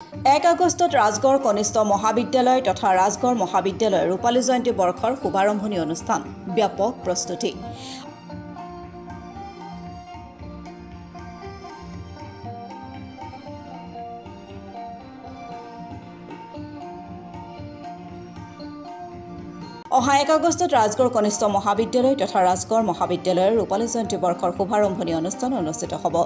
1 আগষ্টত ৰাজগড় কনিষ্ঠ মহাবিদ্যালয় তথা ৰাজগড় মহাবিদ্যালয়ৰ ৰূপালী জয়ন্তী বৰ্ষৰ শুভাৰম্ভণি অনুষ্ঠান ব্যাপক প্ৰস্তুতি। অহা 1 আগষ্টত ৰাজগড় কনিষ্ঠ মহাবিদ্যালয় তথা ৰাজগড় মহাবিদ্যালয়ৰ ৰূপালী জয়ন্তী বৰ্ষৰ শুভাৰম্ভণি অনুষ্ঠান অনুষ্ঠিত হ'ব।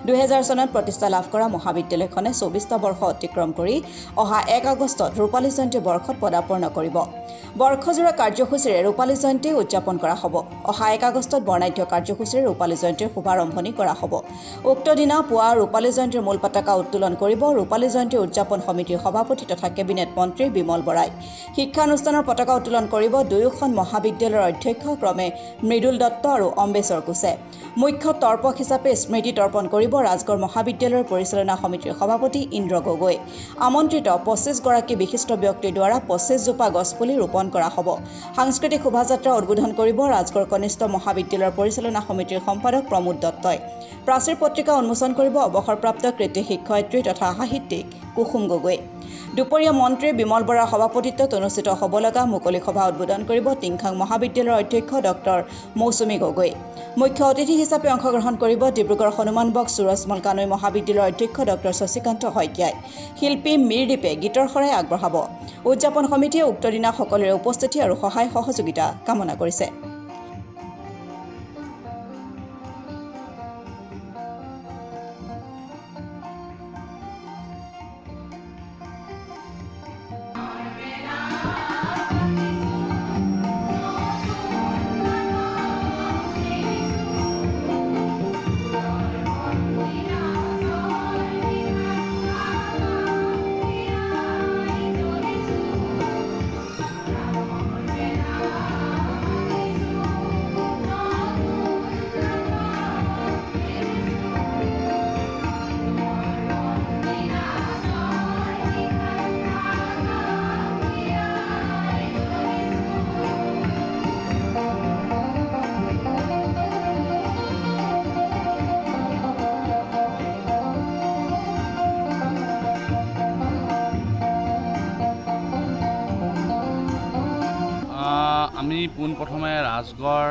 2000 চনত প্ৰতিষ্ঠা লাভ কৰা মহাবিদ্যালয়খনে 24টা বৰ্ষ অতিক্ৰম কৰি অহা 1 আগষ্টত ৰূপালী জয়ন্তী বৰ্ষত পদাৰ্পণ কৰিব। বৰ্ষজোৰা কাৰ্যসূচীৰে ৰূপালী জয়ন্তী উদযাপন কৰা হ'ব। অহা 1 আগষ্টত বৰ্ণাঢ্য কাৰ্যসূচীৰে ৰূপালী জয়ন্তীৰ শুভাৰম্ভণি কৰা হ'ব। উক্ত দিনা পুৱা ৰূপালী জয়ন্তীৰ মূল পতাকা উত্তোলন কৰিব ৰূপালী জয়ন্তী উদযাপন সমিতিৰ সভাপতি তথা কেবিনেট মন্ত্ৰী বিমল বৰাই। শিক্ষানুষ্ঠানৰ পতাকা উত্তোলন কৰিব দুয়োখন মহাবিদ্যালয়ৰ অধ্যক্ষ ক্ৰমে মৃদুল দত্ত আৰু অম্বেশ্বৰ কোছে। মুখ্য তৰ্পক হিচাপে স্মৃতি তৰ্পণ কৰিব ৰাজগড় মহাবিদ্যালয়ৰ পৰিচালনা সমিতিৰ সভাপতি ইন্দ্ৰ গগৈ। আমন্ত্ৰিত 25 গৰাকী বিশিষ্ট ব্যক্তিৰ দ্বাৰা 25 জোপা গছপুলি ৰোপণ কৰা হ'ব। সাংস্কৃতিক শোভাযাত্ৰা উদ্বোধন কৰিব ৰাজগড় কনিষ্ঠ মহাবিদ্যালয়ৰ পৰিচালনা সমিতিৰ সম্পাদক প্ৰমোদ দত্তই। প্ৰাচীৰ পত্ৰিকা উন্মোচন কৰিব অৱসৰপ্ৰাপ্ত কৃতি শিক্ষয়িত্ৰী তথা সাহিত্যিক কুসুম গগৈ। দুপৰীয়া মন্ত্ৰী বিমল বৰাৰ সভাপতিত্বত অনুষ্ঠিত হ'ব লগা মুকলি সভা উদ্বোধন কৰিব টিংখাং মহাবিদ্যালয়ৰ অধ্যক্ষ ডক্টৰ মৌচুমী গগৈ। মুখ্য অতিথি হিচাপে অংশগ্ৰহণ কৰিব ডিব্ৰুগড় হনুমান বক্স সুৰজমল কানৈ মহাবিদ্যালয়ৰ অধ্যক্ষ ডক্টৰ শশীকান্ত শইকীয়াই। শিল্পী মীৰদীপে গীতৰ শৰাই আগবঢ়াব। উদযাপন সমিতিয়ে উক্ত দিনা সকলোৰে উপস্থিতি আৰু সহায় সহযোগিতা কামনা কৰিছে। আমি পোনপ্ৰথমে ৰাজগড়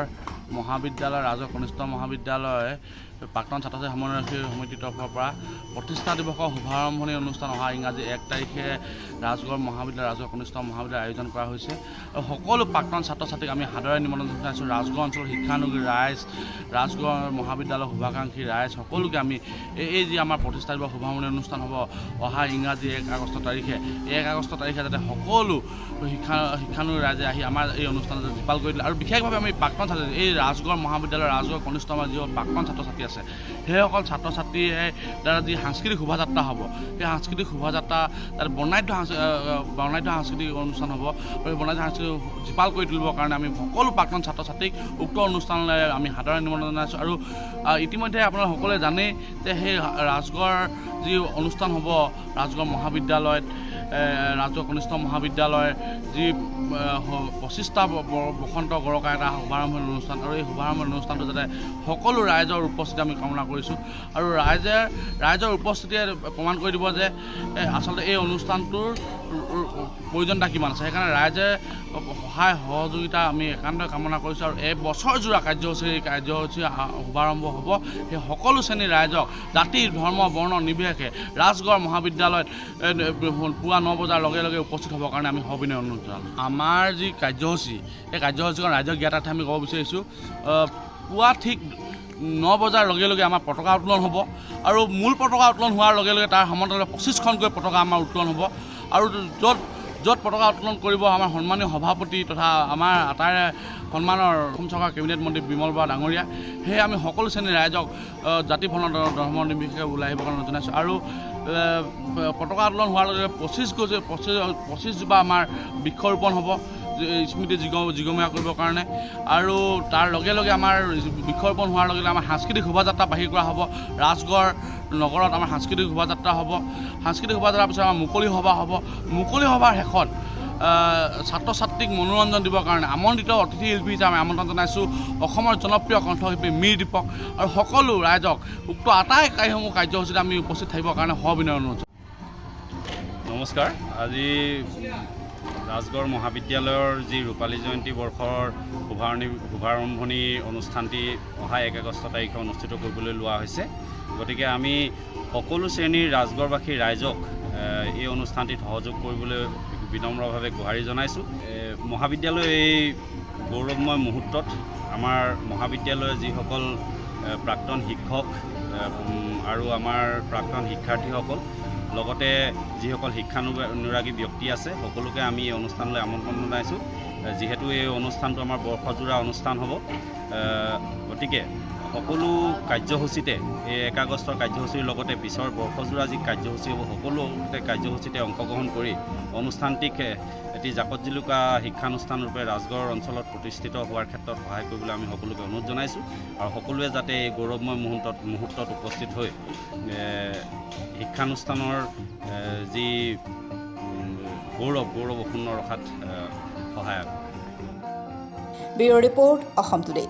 মহাবিদ্যালয় ৰাজগড় কনিষ্ঠ মহাবিদ্যালয় প্ৰাক্তন ছাত্ৰ ছাত্ৰী সমন্বয় সমিতিৰ তৰফৰ পৰা প্ৰতিষ্ঠা দিৱসৰ শুভাৰম্ভণি অনুষ্ঠান অহা ইংৰাজী 1 তাৰিখে ৰাজগড় মহাবিদ্যালয় ৰাজগড় কনিষ্ঠ মহাবিদ্যালয় আয়োজন কৰা হৈছে। আৰু সকলো প্ৰাক্তন ছাত্ৰ ছাত্ৰীক আমি সাদৰে নিমন্ত্ৰণ জনাইছোঁ। ৰাজগড় অঞ্চলৰ শিক্ষানুৰাগী ৰাইজ, ৰাজগড় মহাবিদ্যালয়ৰ শুভাকাংক্ষী ৰাইজ সকলোকে আমি এই যি আমাৰ প্ৰতিষ্ঠা দিৱস শুভাৰম্ভণি অনুষ্ঠান হ'ব অহা ইংৰাজী 1 আগষ্ট তাৰিখে 1 আগষ্ট তাৰিখে যাতে সকলো শিক্ষানুৰাগী ৰাইজে আহি আমাৰ এই অনুষ্ঠানত জীপাল কৰি দিলে। আৰু বিশেষভাৱে আমি প্ৰাক্তন ছাত্ৰ এই ৰাজগড় মহাবিদ্যালয়ৰ ৰাজগড় কনিষ্ঠ আমাৰ যি প্ৰাক্তন ছাত্ৰ ছাত্ৰী আছে সেইসকল ছাত্ৰ ছাত্ৰীৰ দ্বাৰা যি সাংস্কৃতিক শোভাযাত্ৰা হ'ব সেই সাংস্কৃতিক শোভাযাত্ৰা তাত বৰ্ণাঢ্য সাংস্কৃতিক অনুষ্ঠান হ'ব। আৰু এই বৰ্ণাঢ্য সাংস্কৃতিক জীপাল কৰি তুলিবৰ কাৰণে আমি সকলো প্ৰাক্তন ছাত্ৰ ছাত্ৰীক উক্ত অনুষ্ঠানলৈ আমি সাদৰে নিমন্ত্ৰণ জনাইছোঁ। আৰু ইতিমধ্যে আপোনালোকে সকলোৱে জানেই যে সেই ৰাজগড় যি অনুষ্ঠান হ'ব ৰাজগড় মহাবিদ্যালয়ত ৰাজগড় কনিষ্ঠ মহাবিদ্যালয়ৰ যি 25টা বসন্ত গৰকা এটা শুভাৰম্ভণি অনুষ্ঠান। আৰু এই শুভাৰম্ভণি অনুষ্ঠানটো যাতে সকলো ৰাইজৰ উপস্থিতি আমি কামনা কৰিছোঁ। আৰু ৰাইজৰ উপস্থিতিয়ে প্ৰমাণ কৰি দিব যে আচলতে এই অনুষ্ঠানটোৰ প্ৰয়োজনীয়তা কিমান আছে। সেইকাৰণে ৰাইজে সহায় সহযোগিতা আমি একান্তই কামনা কৰিছোঁ। আৰু এই বছৰজোৰা কাৰ্যসূচী শুভাৰম্ভ হ'ব সেই সকলো শ্ৰেণীৰ ৰাইজক জাতি ধৰ্ম বৰ্ণ নিৰ্বিশেষে ৰাজগড় মহাবিদ্যালয়ত পুৱা 9 বজাৰ লগে লগে উপস্থিত হ'বৰ কাৰণে আমি সবিনয় অনুৰোধ জনালোঁ। আমাৰ যি কাৰ্যসূচী সেই কাৰ্যসূচীখন ৰাইজক জ্ঞাতাৰ্থে আমি ক'ব বিচাৰিছোঁ। পুৱা ঠিক 9 বজাৰ লগে লগে আমাৰ পতাকা উত্তোলন হ'ব। আৰু মূল পতাকা উত্তোলন হোৱাৰ লগে লগে তাৰ সমান্তৰালে 25খনকৈ পতাকা আমাৰ উত্তোলন হ'ব। আৰু য'ত পতাকা উত্তোলন কৰিব আমাৰ সন্মানীয় সভাপতি তথা আমাৰ আটাইৰে সন্মানৰ অসম চৰকাৰৰ কেবিনেট মন্ত্ৰী বিমল বৰা ডাঙৰীয়া, সেয়ে আমি সকলো শ্ৰেণীৰ ৰাইজক জাতি বৰ্ণ ধৰ্ম নিৰ্বিশেষে ওলাই আহিবৰ কাৰণে জনাইছোঁ। আৰু পতাকা উত্তোলন হোৱাৰ লগে লগে 25 জোপা আমাৰ বৃক্ষৰোপণ হ'ব স্মৃতি জিগমীয়া কৰিবৰ কাৰণে। আৰু তাৰ লগে লগে আমাৰ বৃক্ষৰোপণ হোৱাৰ লগে লগে আমাৰ সাংস্কৃতিক শোভাযাত্ৰা বাহিৰ কৰা হ'ব। ৰাজগড় নগৰত আমাৰ সাংস্কৃতিক শোভাযাত্ৰা হ'ব। সাংস্কৃতিক শোভাযাত্ৰাৰ পিছত আমাৰ মুকলি সভা হ'ব। মুকলি সভাৰ শেষত ছাত্ৰ ছাত্ৰীক মনোৰঞ্জন দিবৰ কাৰণে আমন্ত্ৰিত অতিথি শিল্পী হিচাপে আমন্ত্ৰণ জনাইছোঁ অসমৰ জনপ্ৰিয় কণ্ঠশিল্পী মীৰদীপক। আৰু সকলো ৰাইজক উক্ত আটাইসমূহ কাৰ্যসূচীত আমি উপস্থিত থাকিবৰ কাৰণে সবিনয় অনুৰোধ। নমস্কাৰ। আজি ৰাজগড় মহাবিদ্যালয়ৰ যি ৰূপালী জয়ন্তী বৰ্ষৰ শুভাৰম্ভণি অনুষ্ঠানটি অহা 1 আগষ্ট তাৰিখে অনুষ্ঠিত কৰিবলৈ লোৱা হৈছে। গতিকে আমি সকলো শ্ৰেণীৰ ৰাজগড়বাসী ৰাইজক এই অনুষ্ঠানটিত সহযোগ কৰিবলৈ বিনম্ৰভাৱে গুহাৰি জনাইছোঁ। মহাবিদ্যালয়ৰ এই গৌৰৱময় মুহূৰ্তত আমাৰ মহাবিদ্যালয়ৰ যিসকল প্ৰাক্তন শিক্ষক আৰু আমাৰ প্ৰাক্তন শিক্ষাৰ্থীসকল লগতে যিসকল শিক্ষানুৰাগী ব্যক্তি আছে সকলোকে আমি এই অনুষ্ঠানলৈ আমন্ত্ৰণ জনাইছোঁ। যিহেতু এই অনুষ্ঠানটো আমাৰ বৰ্ষজোৰা অনুষ্ঠান হ'ব, গতিকে সকলো কাৰ্যসূচীতে এই 1 আগষ্টৰ কাৰ্যসূচীৰ লগতে পিছৰ বৰ্ষজোৰা যি কাৰ্যসূচী হ'ব সকলোতে কাৰ্যসূচীতে অংশগ্ৰহণ কৰি অনুষ্ঠানটিক এটি জাকতজিলিকা শিক্ষানুষ্ঠানৰূপে ৰাজগড় অঞ্চলত প্ৰতিষ্ঠিত হোৱাৰ ক্ষেত্ৰত সহায় কৰিবলৈ আমি সকলোকে অনুৰোধ জনাইছোঁ। আৰু সকলোৱে যাতে এই গৌৰৱময় মুহূৰ্তত উপস্থিত হৈ শিক্ষানুষ্ঠানৰ যি গৌৰৱ অক্ষুণ্ণ ৰখাত সহায়। Bureau report Assam today.